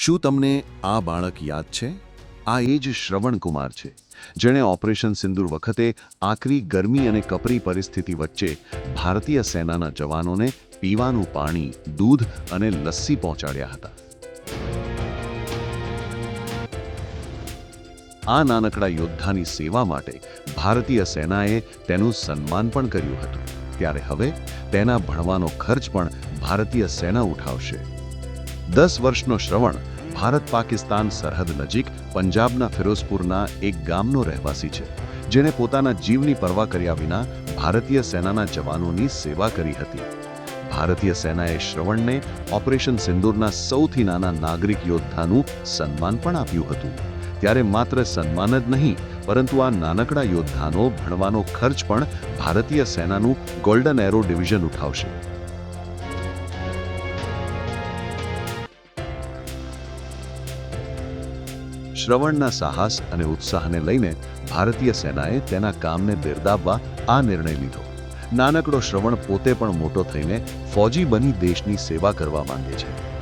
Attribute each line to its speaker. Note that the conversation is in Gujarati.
Speaker 1: શું તમને આ બાળક યાદ છે? આ એ જ શ્રવણકુમાર છે, જેણે ઓપરેશન સિંદૂર વખતે આકરી ગરમી અને કપરી પરિસ્થિતિ વચ્ચે ભારતીય સેનાના જવાનોને પીવાનું પાણી, દૂધ અને લસ્સી પહોંચાડ્યા હતા. આ નાનકડા યોદ્ધાની સેવા માટે ભારતીય સેનાએ તેનું સન્માન પણ કર્યું હતું. ત્યારે હવે તેના ભણવાનો ખર્ચ પણ ભારતીય સેના ઉઠાવશે. 10 વર્ષનો શ્રવણ ભારત-પાકિસ્તાન સરહદ નજીક પંજાબના ફિરોઝપુરના એક ગામનો રહેવાસી છે, જેણે પોતાના જીવની પરવા કર્યા વિના ભારતીય સેનાના જવાનોની સેવા કરી હતી. ભારતીય સેનાએ શ્રવણને ઓપરેશન સિંદૂરના સૌથી નાના નાગરિક યોદ્ધાનું સન્માન પણ આપ્યું હતું. ત્યારે માત્ર સન્માન જ નહીં, પરંતુ આ નાનકડા યોદ્ધાનો ભણવાનો ખર્ચ પણ ભારતીય સેનાનું ગોલ્ડન એરો ડિવિઝન ઉઠાવશે. શ્રવણના સાહસ અને ઉત્સાહને લઈને ભારતીય સેનાએ તેના કામને બિરદાવવા આ નિર્ણય લીધો. નાનકડો શ્રવણ પોતે પણ મોટો થઈને ફૌજી બની દેશની સેવા કરવા માંગે છે.